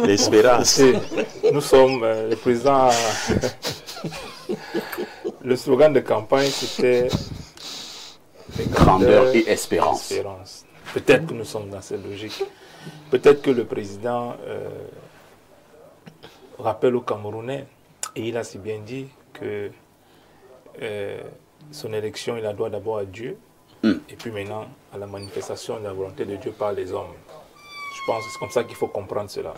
L'espérance. Nous sommes le président. Le slogan de campagne, c'était grandeur et espérance. Peut-être que nous sommes dans cette logique. Peut-être que le président rappelle aux Camerounais, et il a si bien dit que son élection, il la doit d'abord à Dieu, et puis maintenant à la manifestation de la volonté de Dieu par les hommes. Je pense que c'est comme ça qu'il faut comprendre cela.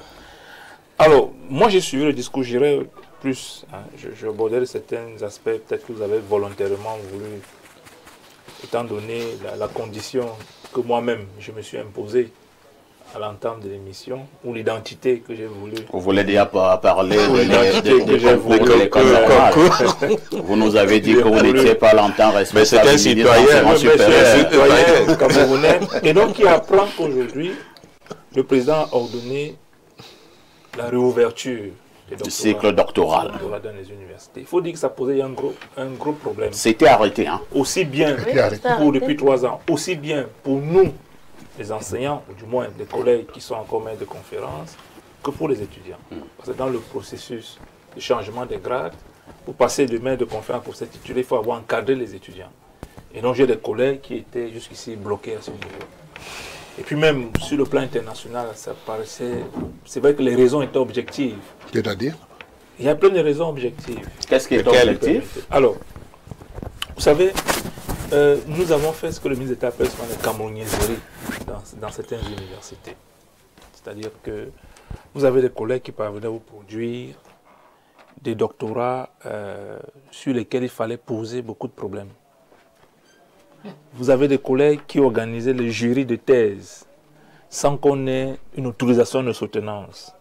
Alors, moi j'ai suivi le discours, j'irai plus, hein, je aborderai certains aspects, peut-être que vous avez volontairement voulu, étant donné la condition que moi-même je me suis imposée à l'entame de l'émission, ou l'identité que j'ai voulu. Vous voulez déjà parler de l'école normale. Vous nous avez dit que vous n'étiez pas longtemps responsable. Mais c'est un citoyen camerounais. Et donc il apprend qu'aujourd'hui, le président a ordonné la réouverture du cycle doctoral dans les universités. Il faut dire que ça posait un gros problème. C'était arrêté, hein? Aussi bien depuis 3 ans, aussi bien pour nous, les enseignants, ou du moins les collègues qui sont encore maîtres de conférences, que pour les étudiants. Parce que dans le processus de changement des grades, pour passer de maître de conférence pour s'intituler, il faut avoir encadré les étudiants. Et donc j'ai des collègues qui étaient jusqu'ici bloqués à ce niveau. Et puis même sur le plan international, ça paraissait... C'est vrai que les raisons étaient objectives. C'est-à-dire? Il y a plein de raisons objectives. Qu'est-ce qui est objectif? Alors, vous savez, nous avons fait ce que le ministre d'État appelle souvent les camerounaiseries dans certaines universités. C'est-à-dire que vous avez des collègues qui parvenaient à vous produire des doctorats sur lesquels il fallait poser beaucoup de problèmes. Vous avez des collègues qui organisaient les jurys de thèse sans qu'on ait une autorisation de soutenance.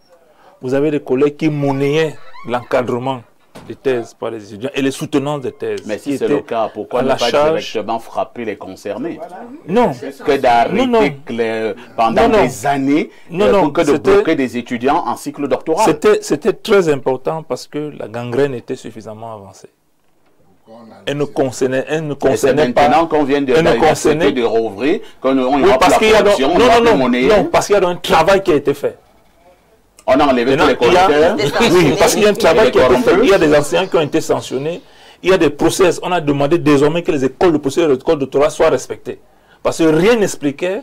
Vous avez des collègues qui monnayaient l'encadrement des thèses par les étudiants et les soutenances des thèses. Mais si c'est le cas, pourquoi ne pas directement frapper les concernés? Non. Que d'arrêter pendant des années pour que de bloquer des étudiants en cycle doctoral. C'était très important parce que la gangrène était suffisamment avancée. Elle ne concernait pas. Maintenant qu'on vient de rouvrir, qu'on ira pour la production, non, parce qu'il y a un travail qui a été fait. On a enlevé tous les correcteurs. Oui, parce qu'il y a un travail qui a été fait. Il y a des enseignants qui ont été sanctionnés. Il y a des process. On a demandé désormais que les écoles de procédure et les écoles de doctorat soient respectées. Parce que rien n'expliquait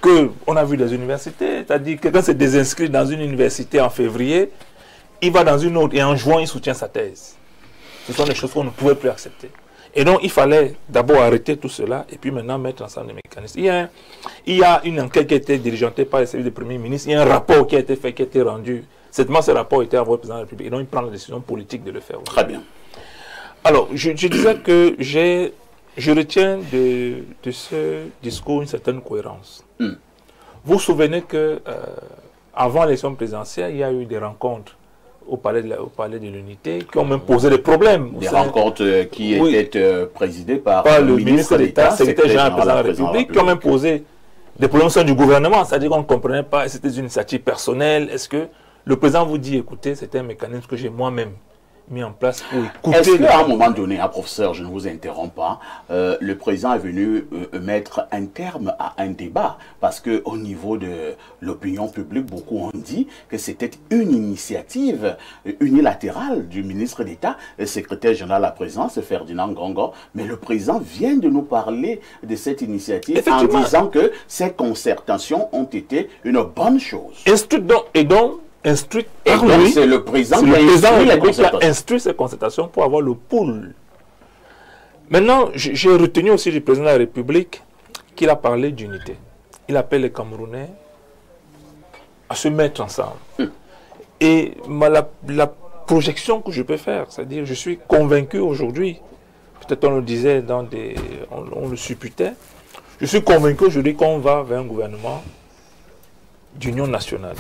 qu'on a vu des universités. C'est-à-dire que quelqu'un s'est désinscrit dans une université en février, il va dans une autre et en juin, il soutient sa thèse. Ce sont des choses qu'on ne pouvait plus accepter. Et donc, il fallait d'abord arrêter tout cela et puis maintenant mettre ensemble des mécanismes. Il y a une enquête qui a été diligentée par les services du Premier ministre. Il y a un rapport qui a été fait, qui a été rendu. Certainement, ce rapport a été envoyé au président de la République. Et donc, il prend la décision politique de le faire. Très bien. Alors, je disais que je retiens de ce discours une certaine cohérence. Vous vous souvenez que avant l'élection présidentielle, il y a eu des rencontres au palais de l'Unité, qui ont même posé des problèmes. Des rencontres qui étaient présidées par le ministre d'État, secrétaire général de la République, qui ont même posé des problèmes au sein du gouvernement. C'est-à-dire qu'on ne comprenait pas, c'était une initiative personnelle. Est-ce que le président vous dit, écoutez, c'était un mécanisme que j'ai moi-même mis en place pour écouter... Est-ce qu'à un moment donné, professeur, je ne vous interromps pas, le président est venu mettre un terme à un débat? Parce qu'au niveau de l'opinion publique, beaucoup ont dit que c'était une initiative unilatérale du ministre d'État, le secrétaire général à la présidence, Ferdinand Ngongo. Mais le président vient de nous parler de cette initiative en disant que ces concertations ont été une bonne chose. Instruit c'est le président qui a instruit ces concertations pour avoir le pool. Maintenant, j'ai retenu aussi du président de la République qu'il a parlé d'unité. Il appelle les Camerounais à se mettre ensemble. Et la projection que je peux faire, c'est-à-dire je suis convaincu aujourd'hui, peut-être on le disait on le supputait, je suis convaincu aujourd'hui qu'on va vers un gouvernement d'union nationale.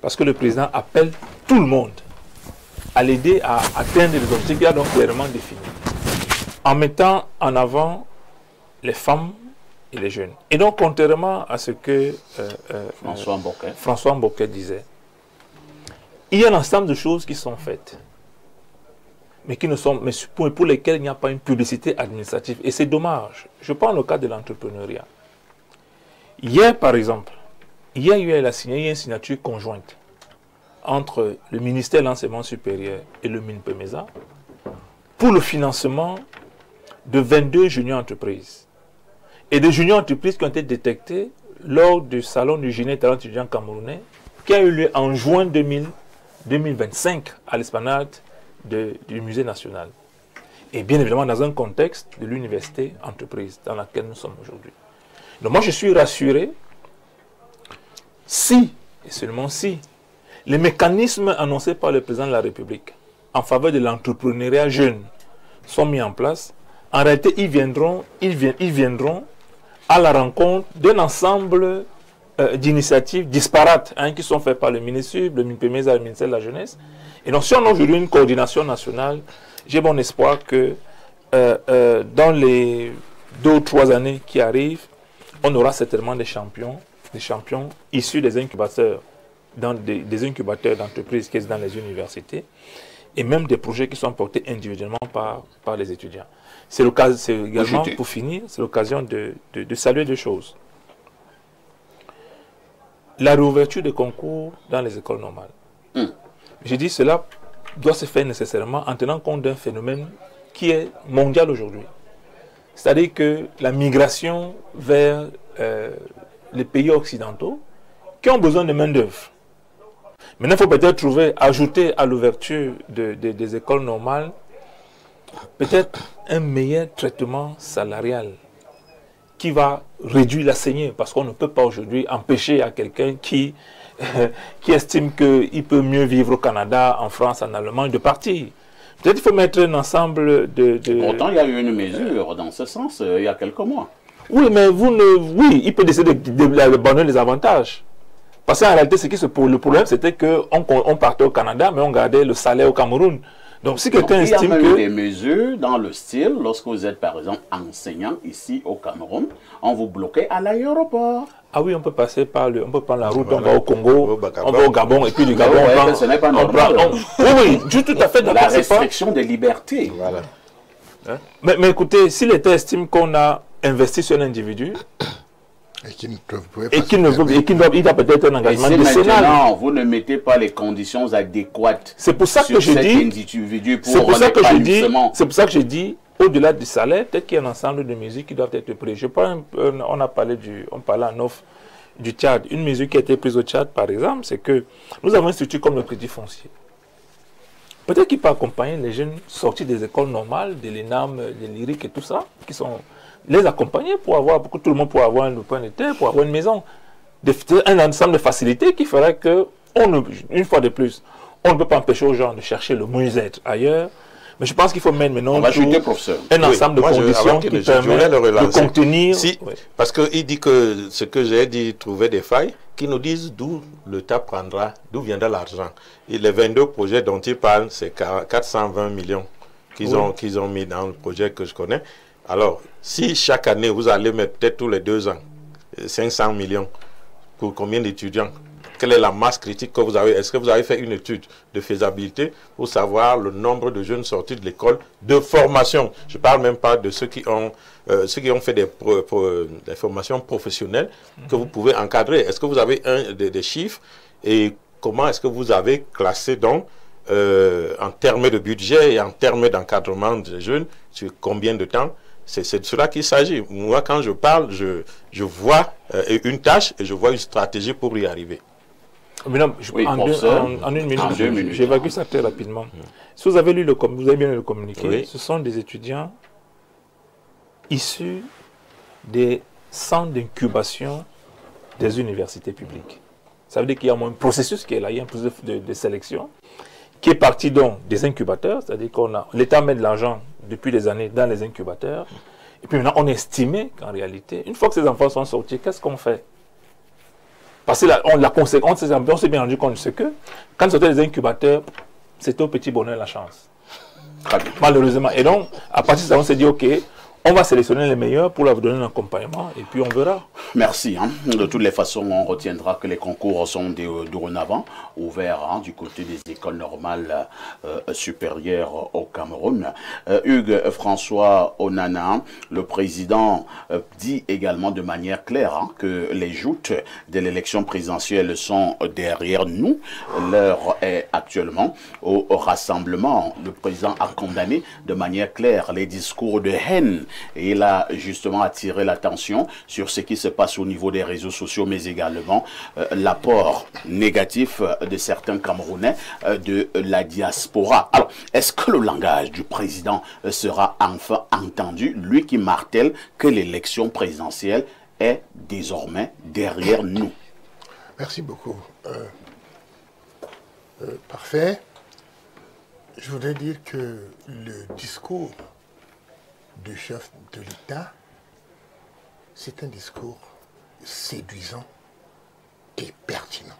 Parce que le président appelle tout le monde à l'aider à atteindre les objectifs qu'il a donc clairement définis, en mettant en avant les femmes et les jeunes. Et donc, contrairement à ce que François Mboké disait, il y a un ensemble de choses qui sont faites, mais pour lesquelles il n'y a pas une publicité administrative. Et c'est dommage. Je prends le cas de l'entrepreneuriat. Hier, par exemple, il y a eu une signature conjointe entre le ministère de l'Enseignement supérieur et le MINPEMESA pour le financement de 22 junior entreprises. Et des junior entreprises qui ont été détectées lors du salon du génie talent étudiant camerounais qui a eu lieu en juin 2025 à l'esplanade du Musée national. Et bien évidemment dans un contexte de l'université entreprise dans laquelle nous sommes aujourd'hui. Donc moi je suis rassuré si, et seulement si, les mécanismes annoncés par le président de la République en faveur de l'entrepreneuriat jeune sont mis en place. En réalité, ils viendront à la rencontre d'un ensemble d'initiatives disparates qui sont faites par le ministère, le MINPEMESA et le ministère de la Jeunesse. Et donc, si on a aujourd'hui une coordination nationale, j'ai bon espoir que dans les 2 ou 3 années qui arrivent, on aura certainement des champions issus des incubateurs, des incubateurs d'entreprises qui sont dans les universités, et même des projets qui sont portés individuellement par les étudiants. C'est également, pour finir, c'est l'occasion de saluer 2 choses. La réouverture des concours dans les écoles normales. J'ai dit cela doit se faire nécessairement en tenant compte d'un phénomène qui est mondial aujourd'hui. C'est-à-dire que la migration vers les pays occidentaux qui ont besoin de main-d'œuvre. Maintenant, il faut peut-être ajouter à l'ouverture des écoles normales, peut-être un meilleur traitement salarial qui va réduire la saignée, parce qu'on ne peut pas aujourd'hui empêcher à quelqu'un qui estime qu'il peut mieux vivre au Canada, en France, en Allemagne, de partir. Peut-être qu'il faut mettre un ensemble de... Pourtant, il y a eu une mesure dans ce sens il y a quelques mois. Oui, mais oui, il peut décider d'abandonner les avantages. Parce qu'en réalité, le problème, c'était qu'on partait au Canada, mais on gardait le salaire au Cameroun. Donc, si quelqu'un estime que... Il y a des mesures dans le style, lorsque vous êtes, par exemple, enseignant ici au Cameroun, on vous bloquait à l'aéroport. Ah oui, on peut passer on peut prendre la route, on va au Congo, on va au Gabon, et puis du Gabon, ce n'est pas normal. Oui, tout à fait. La restriction des libertés. Voilà. Mais écoutez, si l'État estime qu'on a investi sur un individu, et qu'il a peut-être un engagement décennal. Maintenant, vous ne mettez pas les conditions adéquates. C'est pour ça que je dis. C'est pour ça que je dis, au-delà du salaire, peut-être qu'il y a un ensemble de mesures qui doivent être prises. On parlait en off du Tchad. Une mesure qui a été prise au Tchad, par exemple, c'est que nous avons une structure comme le Crédit Foncier. Peut-être qu'il peut accompagner les jeunes sortis des écoles normales, de l'ENAM, de l'IRIC et tout ça, qui sont les accompagner pour que tout le monde puisse avoir un point de terre, pour avoir une maison. Un ensemble de facilités qui ferait que, une fois de plus, on ne peut pas empêcher aux gens de chercher le mieux-être ailleurs. Mais je pense qu'il faut mettre maintenant un ensemble de conditions qui permettent de contenir... Parce qu'il dit que ce que j'ai dit, trouver des failles, qui nous disent d'où l'État prendra, d'où viendra l'argent. Et les 22 projets dont il parle, c'est 420 millions qu'ils ont mis dans le projet que je connais. Alors, si chaque année, vous allez mettre peut-être tous les 2 ans, 500 millions, pour combien d'étudiants? Quelle est la masse critique que vous avez? Est-ce que vous avez fait une étude de faisabilité pour savoir le nombre de jeunes sortis de l'école de formation? Je ne parle même pas de ceux qui ont fait des formations professionnelles que vous pouvez encadrer. Est-ce que vous avez des chiffres? Et comment est-ce que vous avez classé donc en termes de budget et en termes d'encadrement des jeunes sur combien de temps? C'est de cela qu'il s'agit. Moi, quand je parle, je vois une tâche et je vois une stratégie pour y arriver. En une minute, j'évacue ça très rapidement. Si vous avez vous avez bien lu le communiqué, ce sont des étudiants issus des centres d'incubation des universités publiques. Ça veut dire qu'il y a un processus qui est là, il y a un processus de sélection qui est parti donc des incubateurs, c'est-à-dire l'État met de l'argent depuis des années dans les incubateurs, et puis maintenant on estimait qu'en réalité, une fois que ces enfants sont sortis, qu'est-ce qu'on fait? Parce que la conséquence, on s'est bien rendu compte de que quand ils sortaient des incubateurs, c'était au petit bonheur la chance. Malheureusement. Et donc, à partir de ça, on s'est dit, OK, On va sélectionner les meilleurs pour leur donner un accompagnement et puis on verra. Merci. De toutes les façons, on retiendra que les concours sont dorénavant ouverts du côté des écoles normales supérieures au Cameroun. Hugues François Onana, le président, dit également de manière claire que les joutes de l'élection présidentielle sont derrière nous. L'heure est actuellement au rassemblement. Le président a condamné de manière claire les discours de haine et il a justement attiré l'attention sur ce qui se passe au niveau des réseaux sociaux, mais également l'apport négatif de certains Camerounais de la diaspora. Alors, est-ce que le langage du président sera enfin entendu, lui qui martèle que l'élection présidentielle est désormais derrière nous? Merci beaucoup. Parfait. Je voudrais dire que le discours du chef de l'État, c'est un discours séduisant et pertinent.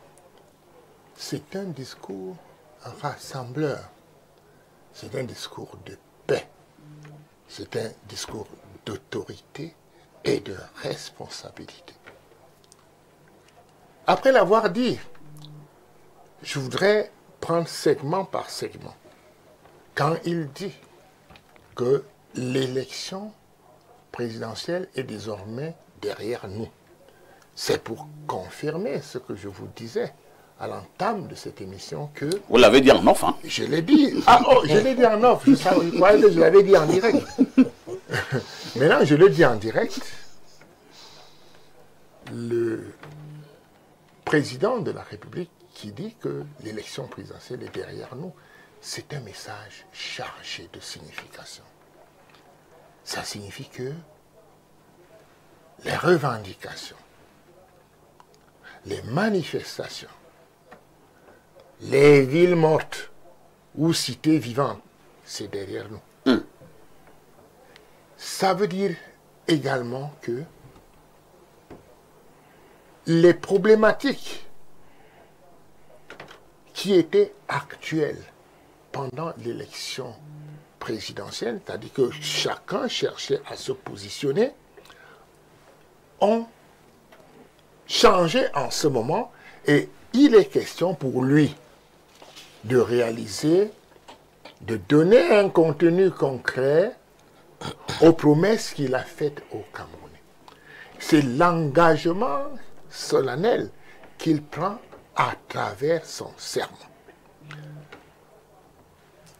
C'est un discours rassembleur. C'est un discours de paix. C'est un discours d'autorité et de responsabilité. Après l'avoir dit, je voudrais prendre segment par segment. Quand il dit que l'élection présidentielle est désormais derrière nous, c'est pour confirmer ce que je vous disais à l'entame de cette émission que... Vous l'avez dit en off, hein? Je l'ai dit. Ah, oh, je l'ai dit en off. Je croyais que je l'avais dit en direct. Maintenant, je le dis en direct. Le président de la République qui dit que l'élection présidentielle est derrière nous, c'est un message chargé de signification. Ça signifie que les revendications, les manifestations, les villes mortes ou cités vivantes, c'est derrière nous. Ça veut dire également que les problématiques qui étaient actuelles pendant l'élection présidentielle, c'est-à-dire que chacun cherchait à se positionner, ont changé en ce moment et il est question pour lui de réaliser, de donner un contenu concret aux promesses qu'il a faites aux Camerounais. C'est l'engagement solennel qu'il prend à travers son serment.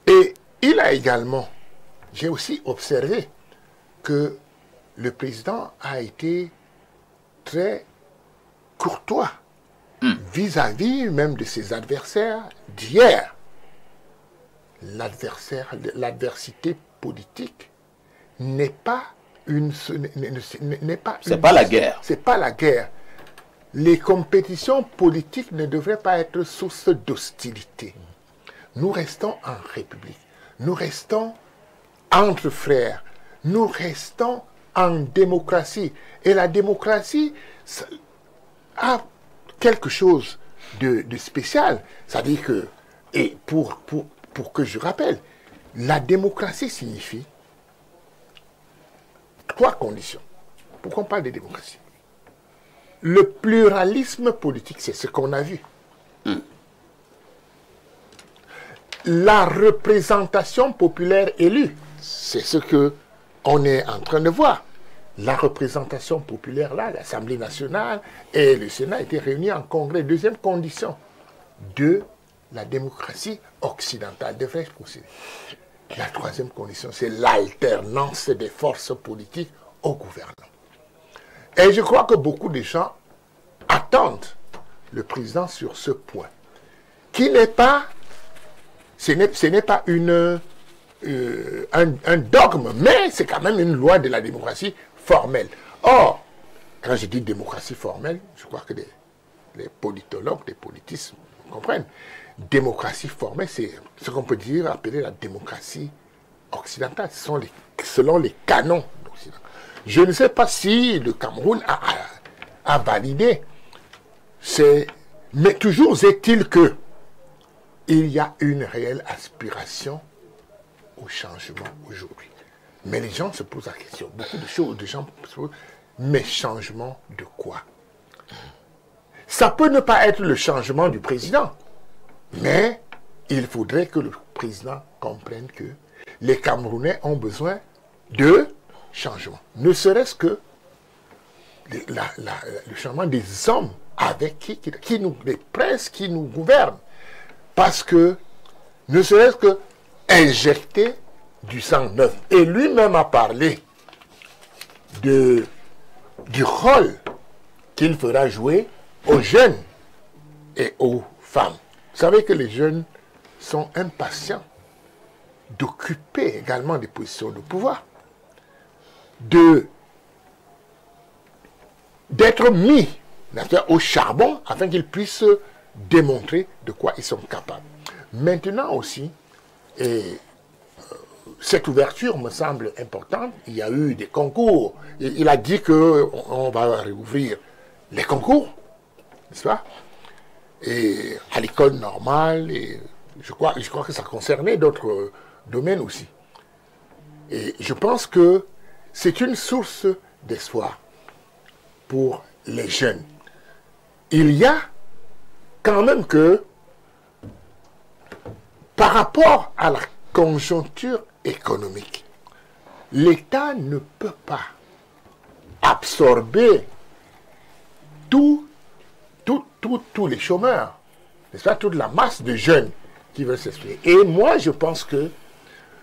Et il a également, j'ai aussi observé que le président a été très courtois vis-à-vis même de ses adversaires d'hier. L'adversité politique n'est pas une... C'est pas la guerre. C'est pas la guerre. Les compétitions politiques ne devraient pas être source d'hostilité. Nous restons en République. Nous restons entre frères. Nous restons en démocratie. Et la démocratie a quelque chose de spécial. C'est-à-dire que, et pour que je rappelle, la démocratie signifie 3 conditions. Pourquoi on parle de démocratie? Le pluralisme politique, c'est ce qu'on a vu. La représentation populaire élue, c'est ce qu'on est en train de voir. La représentation populaire, là, l'Assemblée nationale et le Sénat étaient réunis en congrès. Deuxième condition de la démocratie occidentale, devrais-je procéder. La troisième condition, c'est l'alternance des forces politiques au gouvernement. Et je crois que beaucoup de gens attendent le président sur ce point, qui n'est pas, ce n'est pas un dogme, mais c'est quand même une loi de la démocratie formelle. Or, quand je dis démocratie formelle, je crois que les politologues, les politistes comprennent. Démocratie formelle, c'est ce qu'on peut dire, appeler la démocratie occidentale. Ce sont selon les canons d'Occident. Je ne sais pas si le Cameroun a validé. Mais toujours est-il que il y a une réelle aspiration au changement aujourd'hui. Mais les gens se posent la question. Beaucoup de choses, des gens se posent, mais changement de quoi? Ça peut ne pas être le changement du président, mais il faudrait que le président comprenne que les Camerounais ont besoin de changement. Ne serait-ce que le changement des hommes avec qui nous, les princes qui nous gouvernent. Parce que, ne serait-ce que injecter du sang neuf. Et lui-même a parlé du rôle qu'il fera jouer aux jeunes et aux femmes. Vous savez que les jeunes sont impatients d'occuper également des positions de pouvoir, d'être mis au charbon afin qu'ils puissent démontrer de quoi ils sont capables. Maintenant aussi, et cette ouverture me semble importante. Il y a eu des concours. Il a dit qu'on va réouvrir les concours, n'est-ce pas? Et à l'école normale, et je crois que ça concernait d'autres domaines aussi. Et je pense que c'est une source d'espoir pour les jeunes. Il y a quand même que, par rapport à la conjoncture économique, l'État ne peut pas absorber tous les chômeurs, n'est-ce pas, toute la masse de jeunes qui veulent s'exprimer. Et moi, je pense que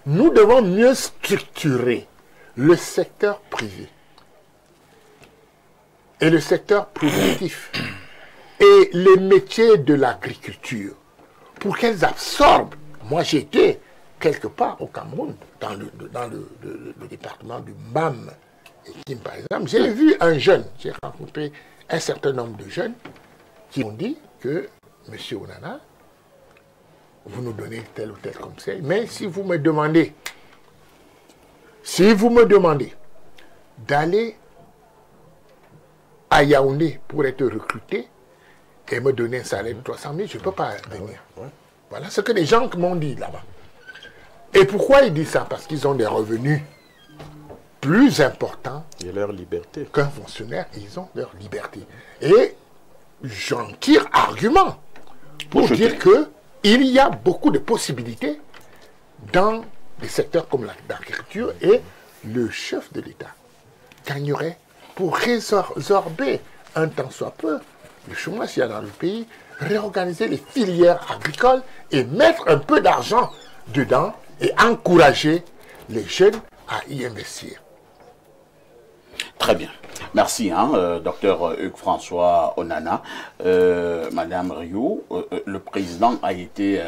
nous devons mieux structurer le secteur privé et le secteur productif et les métiers de l'agriculture pour qu'elles absorbent. Moi, j'étais quelque part au Cameroun, dans le département du MAM, par exemple. J'ai vu un jeune, j'ai rencontré un certain nombre de jeunes qui m'ont dit que, Monsieur Onana, vous nous donnez tel ou tel conseil, mais si vous me demandez d'aller à Yaoundé pour être recruté et me donner un salaire de 300 000, je ne peux pas venir. Voilà ce que les gens m'ont dit là-bas. Et pourquoi ils disent ça? Parce qu'ils ont des revenus plus importants et leur liberté qu'un fonctionnaire, ils ont leur liberté. Et j'en tire argument pour dire qu'il y a beaucoup de possibilités dans des secteurs comme l'agriculture, et le chef de l'État gagnerait pour résorber un tant soit peu le chômage qu'il y a dans le pays, réorganiser les filières agricoles et mettre un peu d'argent dedans et encourager les jeunes à y investir. Très bien. Merci, docteur Hugues-François Onana. Madame Rioux, le président a été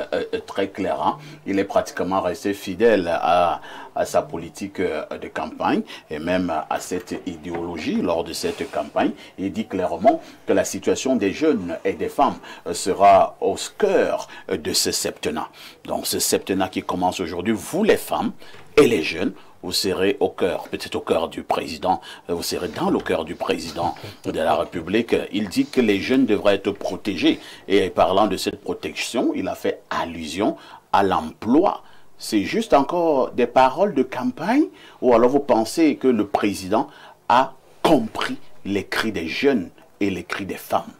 très clair. Il est pratiquement resté fidèle à sa politique de campagne et même à cette idéologie lors de cette campagne. Il dit clairement que la situation des jeunes et des femmes sera au cœur de ce septennat. Donc ce septennat qui commence aujourd'hui, vous les femmes et les jeunes, vous serez au cœur, peut-être au cœur du président, vous serez dans le cœur du président de la République. Il dit que les jeunes devraient être protégés. Et parlant de cette protection, il a fait allusion à l'emploi. C'est juste encore des paroles de campagne, ou alors vous pensez que le président a compris les cris des jeunes et les cris des femmes?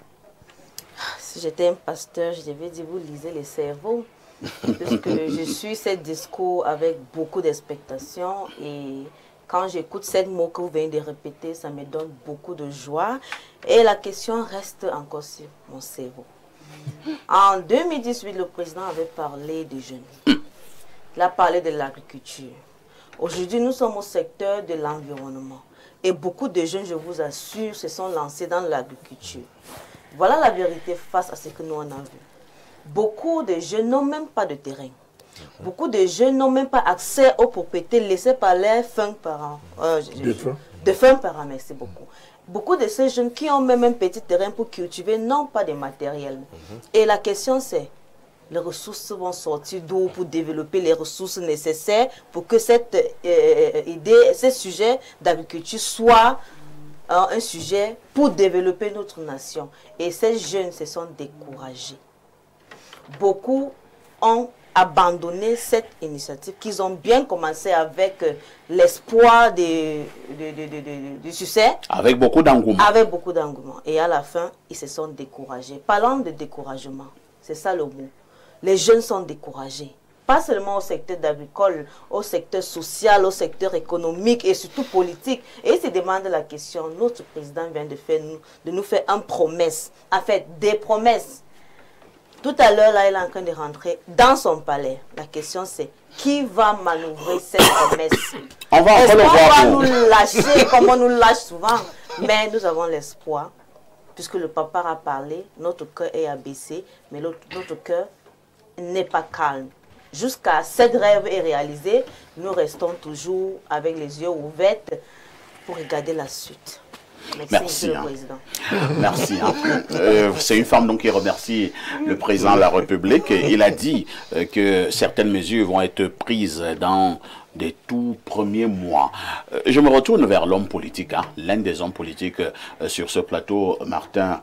Si j'étais un pasteur, je devais dire, vous lisez les cerveaux. Parce que je suis ce discours avec beaucoup d'expectation, et quand j'écoute ces mots que vous venez de répéter, ça me donne beaucoup de joie, et la question reste encore sur mon cerveau. En 2018, le président avait parlé des jeunes. Il a parlé de l'agriculture. Aujourd'hui, nous sommes au secteur de l'environnement, et beaucoup de jeunes, je vous assure, se sont lancés dans l'agriculture. Voilà la vérité face à ce que nous en avons vu. Beaucoup de jeunes n'ont même pas de terrain. Beaucoup de jeunes n'ont même pas accès aux propriétés laissées par leurs fins parents. De fins parents, merci beaucoup. Beaucoup de ces jeunes qui ont même un petit terrain pour cultiver n'ont pas de matériel. Et la question c'est, les ressources vont sortir d'où pour développer les ressources nécessaires pour que cette idée, ce sujet d'agriculture soit un sujet pour développer notre nation. Et ces jeunes se sont découragés. Beaucoup ont abandonner cette initiative qu'ils ont bien commencé avec l'espoir du succès. Avec beaucoup d'engouement. Avec beaucoup d'engouement. Et à la fin, ils se sont découragés. Parlant de découragement, c'est ça le mot. Les jeunes sont découragés. Pas seulement au secteur agricole, au secteur social, au secteur économique et surtout politique. Et ils se demandent la question, notre président vient de nous faire une promesse. En fait, des promesses. Tout à l'heure, là, il est en train de rentrer dans son palais. La question, c'est qui va manœuvrer cette promesse? On va encore le voir. On va nous lâcher comme on nous lâche souvent. Mais nous avons l'espoir, puisque le papa a parlé, notre cœur est abaissé, mais notre cœur n'est pas calme. Jusqu'à cette rêve est réalisé, nous restons toujours avec les yeux ouverts pour regarder la suite. Merci, merci. C'est une femme donc qui remercie le président de la République. Il a dit que certaines mesures vont être prises dans des tout premiers mois. Je me retourne vers l'homme politique, l'un des hommes politiques sur ce plateau, Martin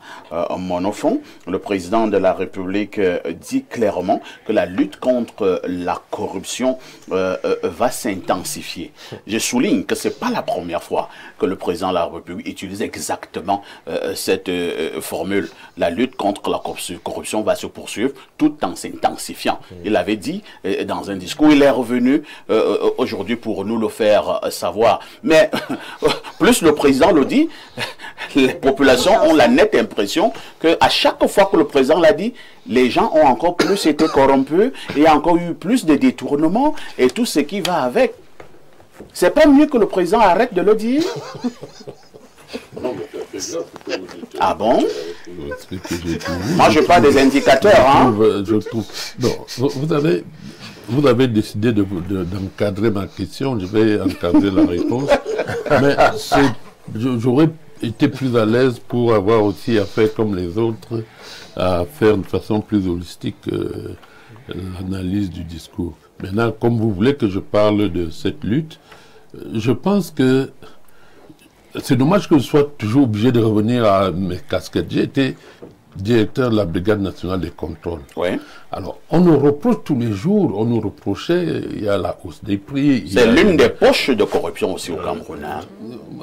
Monofon. Le président de la République dit clairement que la lutte contre la corruption va s'intensifier. Je souligne que ce n'est pas la première fois que le président de la République utilise exactement cette formule. La lutte contre la corruption va se poursuivre tout en s'intensifiant. Il avait dit dans un discours, il est revenu aujourd'hui pour nous le faire savoir. Mais plus le président le dit, les populations ont la nette impression qu'à chaque fois que le président l'a dit, les gens ont encore plus été corrompus, et il y a encore eu plus de détournements et tout ce qui va avec. C'est pas mieux que le président arrête de le dire? Ah bon? Moi, je parle des indicateurs. Je trouve. Non, vous avez décidé d'encadrer ma question, je vais encadrer la réponse. Mais j'aurais été plus à l'aise pour avoir aussi à faire comme les autres, à faire de façon plus holistique l'analyse du discours. Maintenant, comme vous voulez que je parle de cette lutte, je pense que c'est dommage que je sois toujours obligé de revenir à mes casquettes. J'ai été directeur de la Brigade nationale des contrôles. Oui. Alors, on nous reproche tous les jours, on nous reprochait, il y a la hausse des prix. C'est l'une des poches de corruption aussi au Cameroun.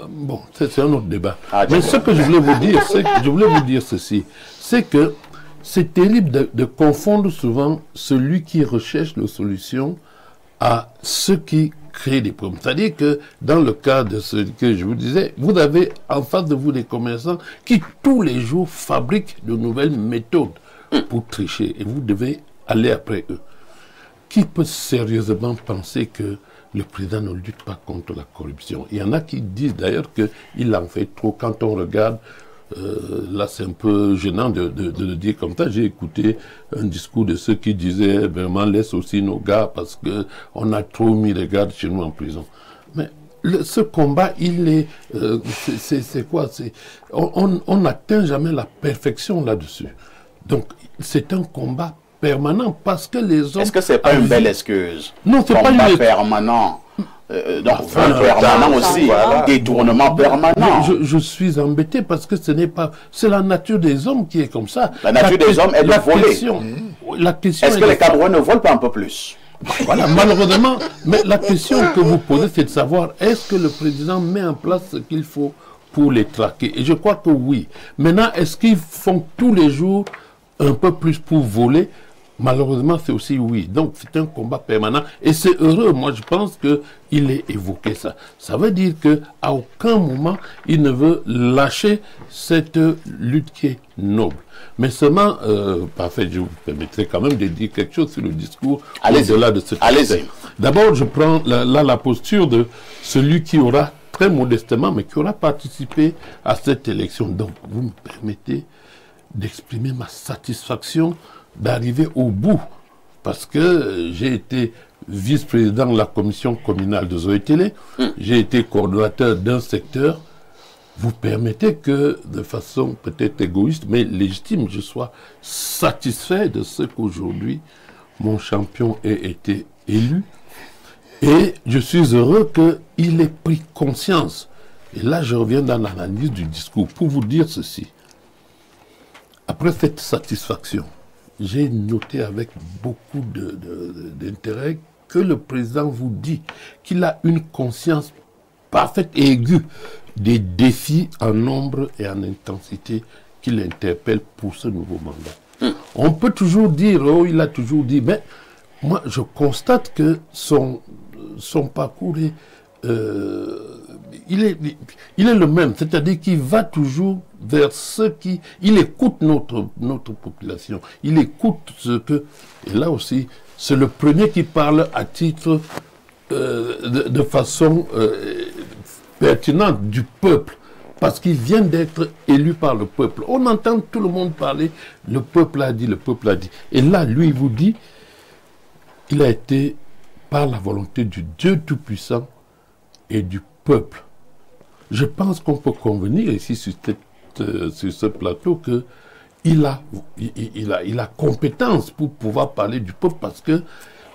Bon, c'est un autre débat. Mais ce que je voulais vous dire, ceci, c'est que c'est terrible de confondre souvent celui qui recherche la solution à ceux qui créent des problèmes. C'est-à-dire que dans le cas de ce que je vous disais, vous avez en face de vous des commerçants qui tous les jours fabriquent de nouvelles méthodes pour tricher et vous devez aller après eux. Qui peut sérieusement penser que le président ne lutte pas contre la corruption? Il y en a qui disent d'ailleurs qu'il en fait trop. Quand on regarde, là c'est un peu gênant de le dire comme ça, j'ai écouté un discours de ceux qui disaient vraiment laisse aussi nos gars parce qu'on a trop mis les gars chez nous en prison. Mais ce combat, il est... c'est quoi? On n'atteint jamais la perfection là-dessus. Donc c'est un combat permanent parce que les hommes... Est-ce que c'est pas une belle excuse? Non, c'est pas une... permanent. Donc, permanent aussi, voilà. Détournement permanent. Je suis embêté parce que ce n'est pas... C'est la nature des hommes qui est comme ça. La nature des hommes est de voler. Est-ce que les Camerounais ne volent pas un peu plus? Voilà, malheureusement, mais la question que vous posez, c'est de savoir, est-ce que le président met en place ce qu'il faut pour les traquer? Et je crois que oui. Maintenant, est-ce qu'ils font tous les jours un peu plus pour voler? Malheureusement, c'est aussi oui. Donc, c'est un combat permanent. Et c'est heureux. Moi, je pense qu'il ait évoqué ça. Ça veut dire qu'à aucun moment, il ne veut lâcher cette lutte qui est noble. Mais seulement, parfait, je vous permettrai quand même de dire quelque chose sur le discours au-delà de ce Allez-y. D'abord, je prends la posture de celui qui aura, très modestement, mais qui aura participé à cette élection. Donc, vous me permettez d'exprimer ma satisfaction d'arriver au bout, parce que j'ai été vice-président de la commission communale de Zoé-Télé, j'ai été coordonnateur d'un secteur. Vous permettez que, de façon peut-être égoïste, mais légitime, je sois satisfait de ce qu'aujourd'hui mon champion ait été élu. Et je suis heureux qu'il ait pris conscience. Et là, je reviens dans l'analyse du discours pour vous dire ceci. Après cette satisfaction, j'ai noté avec beaucoup d'intérêt que le président vous dit qu'il a une conscience parfaite et aiguë des défis en nombre et en intensité qui l'interpellent pour ce nouveau mandat. On peut toujours dire, oh, il a toujours dit, mais moi je constate que son parcours est, il est le même, c'est-à-dire qu'il va toujours vers ceux qui... Il écoute notre population, il écoute ce que... Et là aussi, c'est le premier qui parle à titre de façon pertinente du peuple, parce qu'il vient d'être élu par le peuple. On entend tout le monde parler, le peuple a dit, le peuple a dit. Et là, lui, il vous dit, il a été par la volonté du Dieu Tout-Puissant et du peuple. Je pense qu'on peut convenir ici sur ce plateau que il a compétence pour pouvoir parler du peuple, parce que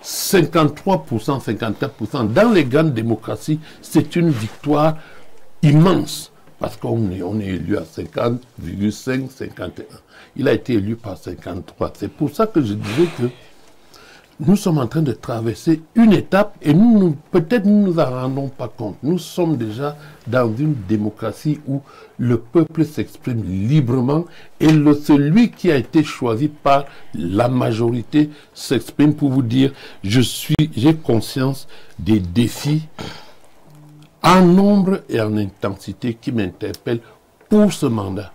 53%, 54%, dans les grandes démocraties, c'est une victoire immense, parce qu'on est élu à 50,5, 51. Il a été élu par 53. C'est pour ça que je disais que nous sommes en train de traverser une étape et peut-être nous ne nous en rendons pas compte. Nous sommes déjà dans une démocratie où le peuple s'exprime librement et celui qui a été choisi par la majorité s'exprime pour vous dire « j'ai conscience des défis en nombre et en intensité qui m'interpellent pour ce mandat ».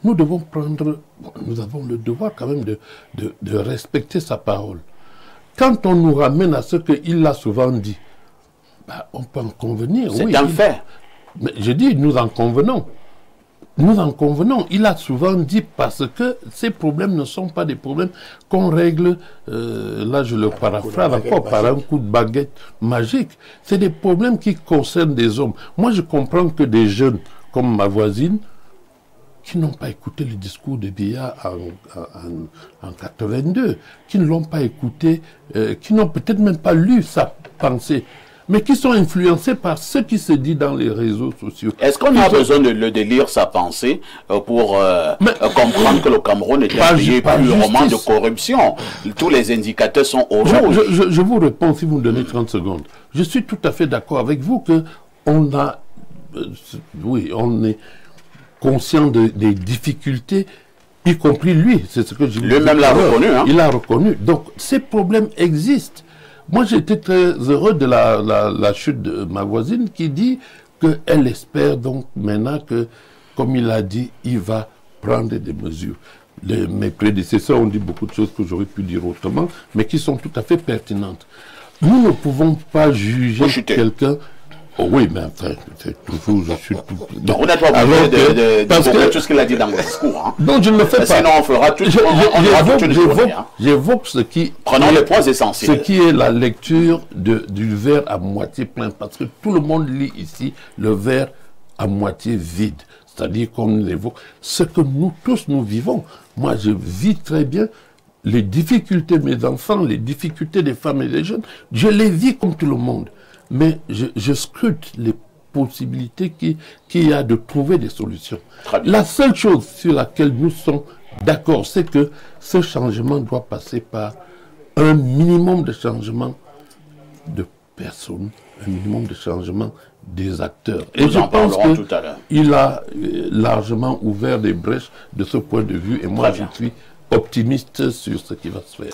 Nous devons nous avons le devoir quand même de respecter sa parole. Quand on nous ramène à ce qu'il l'a souvent dit, bah, on peut en convenir. C'est un fait. Mais je dis, nous en convenons. Nous en convenons. Il a souvent dit parce que ces problèmes ne sont pas des problèmes qu'on règle, là je le paraphrase encore, par un coup de baguette magique. C'est des problèmes qui concernent des hommes. Moi je comprends que des jeunes comme ma voisine, qui n'ont pas écouté le discours de Biya en 82, qui ne l'ont pas écouté, qui n'ont peut-être même pas lu sa pensée, mais qui sont influencés par ce qui se dit dans les réseaux sociaux. Est-ce qu'on a besoin de lire sa pensée pour comprendre que le Cameroun est un pays purement de corruption? Tous les indicateurs sont au rouge. Je vous réponds si vous me donnez 30 secondes. Je suis tout à fait d'accord avec vous que on est conscient des difficultés, y compris lui. C'est ce que je lui-même l'a reconnu. Hein? Il a reconnu. Donc, ces problèmes existent. Moi, j'étais très heureux de la chute de ma voisine qui dit qu'elle espère donc maintenant que, comme il a dit, il va prendre des mesures. Mes prédécesseurs ont dit beaucoup de choses que j'aurais pu dire autrement, mais qui sont tout à fait pertinentes. Nous ne pouvons pas juger quelqu'un... Oh oui, mais enfin, toujours, je suis tout... Donc, on n'a pas besoin de tout ce qu'il a dit dans le discours. Hein. Non, je ne le fais pas. Sinon, on fera tout. J'évoque ce qui... Prenons les points essentiels. Ce qui est la lecture du verre à moitié plein. Parce que tout le monde lit ici le verre à moitié vide. C'est-à-dire qu'on évoque ce que nous tous, nous vivons. Moi, je vis très bien les difficultés de mes enfants, les difficultés des femmes et des jeunes. Je les vis comme tout le monde. Mais je scrute les possibilités qu'il y a de trouver des solutions. La seule chose sur laquelle nous sommes d'accord, c'est que ce changement doit passer par un minimum de changement de personnes, un minimum de changement des acteurs. Et je pense qu'il a largement ouvert des brèches de ce point de vue. Et moi, je suis optimiste sur ce qui va se faire.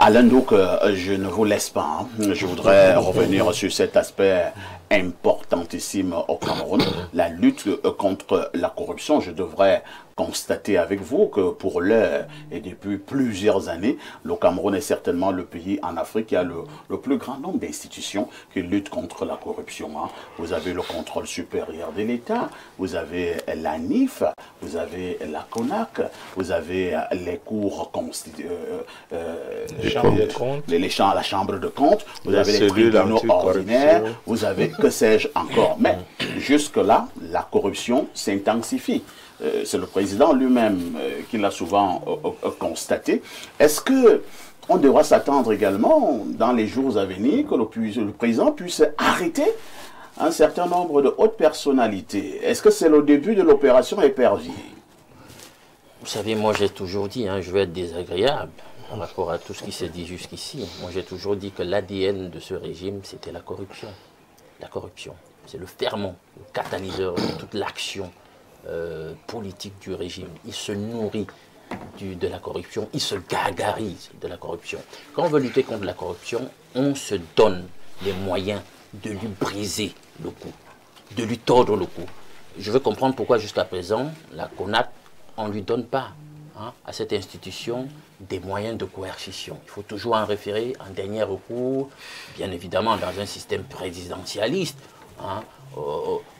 Alain Ndouk, je ne vous laisse pas. Hein. Je voudrais revenir sur cet aspect importantissime au Cameroun, la lutte contre la corruption. Je devrais constater avec vous que pour l'heure et depuis plusieurs années, le Cameroun est certainement le pays en Afrique qui a le plus grand nombre d'institutions qui luttent contre la corruption. Hein. Vous avez le contrôle supérieur de l'État, vous avez la NIF, vous avez la CONAC, vous avez les cours la chambre de compte, vous avez les tribunaux ordinaires, vous avez que sais-je encore. Mais jusque-là, la corruption s'intensifie. C'est le président lui-même qui l'a souvent constaté. Est-ce que on devra s'attendre également, dans les jours à venir, que le président puisse arrêter un certain nombre de hautes personnalités? Est-ce que c'est le début de l'opération Épervier? savez, moi j'ai toujours dit, hein, je vais être désagréable par rapport à tout ce qui s'est dit jusqu'ici. Moi j'ai toujours dit que l'ADN de ce régime, c'était la corruption. La corruption, c'est le ferment, le catalyseur de toute l'action politique du régime. Il se nourrit de la corruption, il se gargarise de la corruption. Quand on veut lutter contre la corruption, on se donne les moyens de lui briser le cou, de lui tordre le cou. Je veux comprendre pourquoi jusqu'à présent, la CONAC, on ne lui donne pas à cette institution des moyens de coercition. Il faut toujours en référer en dernier recours, bien évidemment dans un système présidentialiste,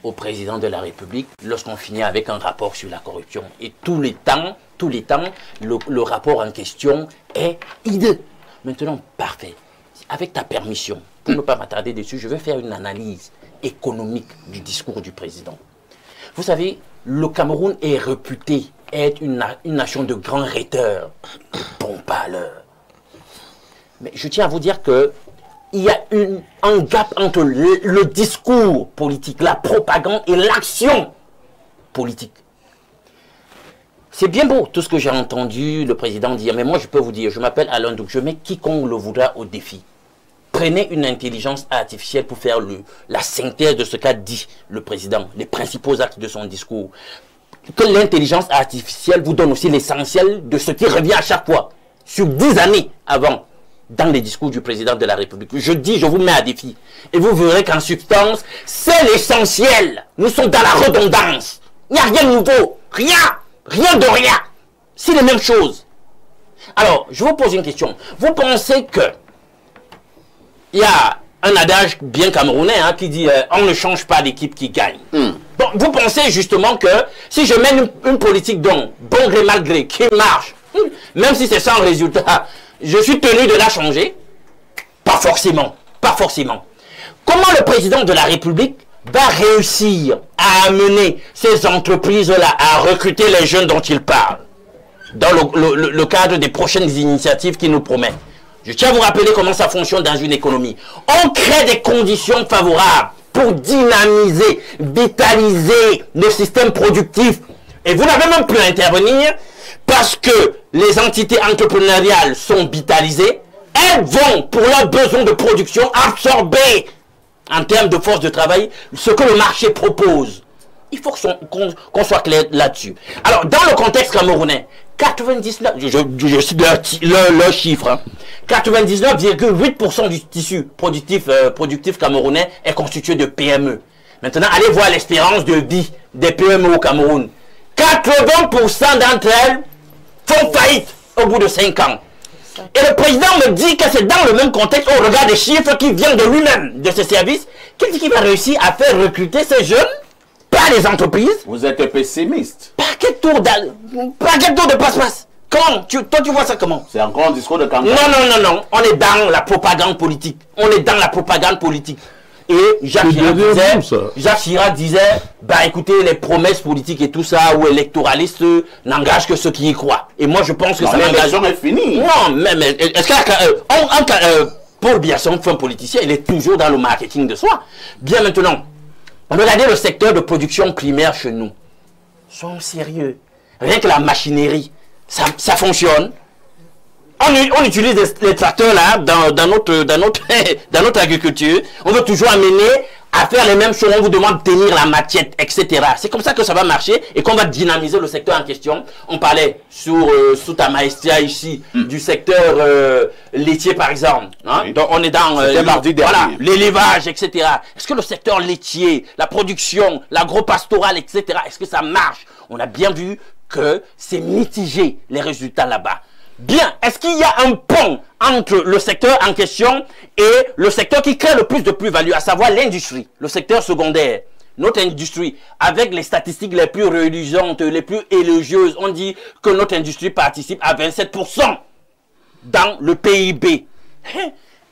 au président de la République, lorsqu'on finit avec un rapport sur la corruption. Et tous les temps, le rapport en question est hideux. Maintenant, parfait. Avec ta permission, pour ne pas m'attarder dessus, je vais faire une analyse économique du discours du président. Vous savez, le Cameroun est réputé être une nation de grands rhéteurs, de bons parleurs. Mais je tiens à vous dire que il y a un gap entre le discours politique, la propagande et l'action politique. C'est bien beau tout ce que j'ai entendu le président dire, mais moi je peux vous dire, je m'appelle Alain Douk, je mets quiconque le voudra au défi. Prenez une intelligence artificielle pour faire la synthèse de ce qu'a dit le président, les principaux actes de son discours. Que l'intelligence artificielle vous donne aussi l'essentiel de ce qui revient à chaque fois, sur 10 années avant, dans les discours du président de la République. Je vous mets à défi. Et vous verrez qu'en substance, c'est l'essentiel. Nous sommes dans la redondance. Il n'y a rien de nouveau. Rien de rien. C'est les mêmes choses. Alors, je vous pose une question. Vous pensez que il y a un adage bien camerounais qui dit on ne change pas d'équipe qui gagne. Bon, vous pensez justement que si je mène une politique dont, bon gré mal gré, qui marche, même si c'est sans résultat, je suis tenu de la changer? Pas forcément. Pas forcément. Comment le président de la République va réussir à amener ces entreprises-là à recruter les jeunes dont il parle dans le cadre des prochaines initiatives qu'il nous promet? Je tiens à vous rappeler comment ça fonctionne dans une économie. On crée des conditions favorables pour dynamiser, vitaliser le système productif. Et vous n'avez même plus à intervenir parce que les entités entrepreneuriales sont vitalisées. Elles vont, pour leurs besoins de production, absorber en termes de force de travail ce que le marché propose. Il faut qu'on soit clair là-dessus. Alors, dans le contexte camerounais, 99, je cite leur chiffre, 99,8% du tissu productif camerounais est constitué de PME. Maintenant, allez voir l'espérance de vie des PME au Cameroun. 80% d'entre elles font faillite au bout de 5 ans. Et le président me dit que c'est dans le même contexte, au regard des chiffres qui viennent de lui-même, de ses services, qu'il dit qu'il va réussir à faire recruter ces jeunes par les entreprises. Vous êtes pessimiste. Par quel tour de passe-passe? Comment? Toi, tu vois ça comment? C'est encore un discours de campagne. Non. On est dans la propagande politique. Et Jacques Chirac disait, bah écoutez, les promesses politiques et tout ça, ou électoralistes, n'engagent que ceux qui y croient. Et moi, je pense que ça n'engage... est finie. Non, mais est-ce que Paul Biasson, un politicien, il est toujours dans le marketing de soi. Bien maintenant, regardez le secteur de production primaire chez nous. Soyons sérieux. Rien que la machinerie, ça fonctionne. On utilise les tracteurs là dans notre agriculture. On veut toujours amener à faire les mêmes choses. On vous demande de tenir la machette, etc. C'est comme ça que ça va marcher et qu'on va dynamiser le secteur en question. On parlait sous ta maestria ici du secteur laitier par exemple. Oui. Donc on est dans l'élevage, etc. Est-ce que le secteur laitier, la production, l'agro-pastoral, etc. Est-ce que ça marche? On a bien vu que c'est mitigé les résultats là-bas. Bien, est-ce qu'il y a un pont entre le secteur en question et le secteur qui crée le plus de plus-value, à savoir l'industrie, le secteur secondaire? Notre industrie, avec les statistiques les plus reluisantes, les plus élogieuses, on dit que notre industrie participe à 27% dans le PIB.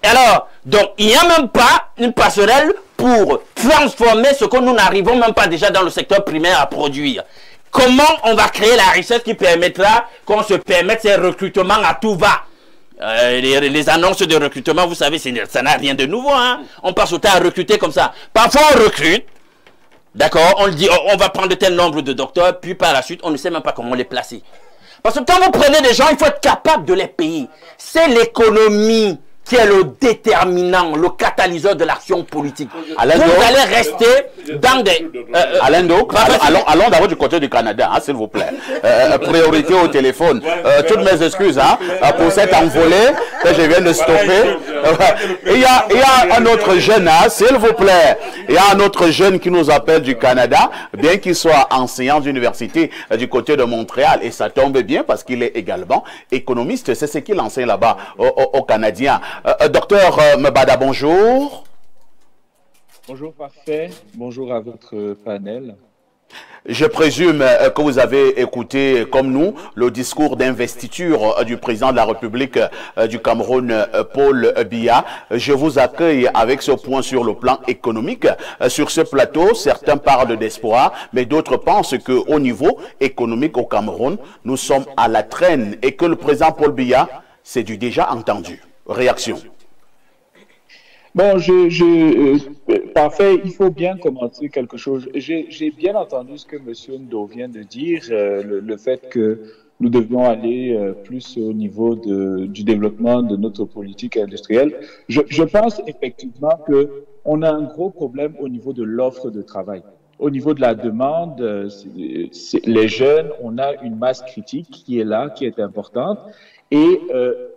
Alors, donc, il n'y a même pas une passerelle pour transformer ce que nous n'arrivons même pas déjà dans le secteur primaire à produire. Comment on va créer la richesse qui permettra qu'on se permette ces recrutements à tout va? Les annonces de recrutement, vous savez, ça n'a rien de nouveau. On passe au temps à recruter comme ça. Parfois, on recrute. D'accord, on dit, on va prendre tel nombre de docteurs, puis par la suite, on ne sait même pas comment les placer. Parce que quand vous prenez des gens, il faut être capable de les payer. C'est l'économie qui est le déterminant, le catalyseur de l'action politique. Vous allez rester dans des... Alain Donc, allons d'abord du côté du Canada, hein, s'il vous plaît. Priorité au téléphone. Toutes mes excuses hein, pour cette envolée que je viens de stopper. Il y a un autre jeune, hein, s'il vous plaît. Il y a un autre jeune qui nous appelle du Canada, bien qu'il soit enseignant d'université du côté de Montréal. Et ça tombe bien parce qu'il est également économiste. C'est ce qu'il enseigne là-bas aux Canadiens. Docteur Mbada, bonjour. Bonjour, parfait. Bonjour à votre panel. Je présume que vous avez écouté, comme nous, le discours d'investiture du président de la République du Cameroun, Paul Biya. Je vous accueille avec ce point sur le plan économique. Sur ce plateau, certains parlent d'espoir, mais d'autres pensent qu'au niveau économique au Cameroun, nous sommes à la traîne et que le président Paul Biya, c'est du déjà entendu. Réaction. Bon, parfait, il faut bien commencer quelque chose. J'ai bien entendu ce que M. Ndo vient de dire, le fait que nous devions aller plus au niveau du développement de notre politique industrielle. Je pense effectivement qu'on a un gros problème au niveau de l'offre de travail. Au niveau de la demande, les jeunes, on a une masse critique qui est là, qui est importante. Et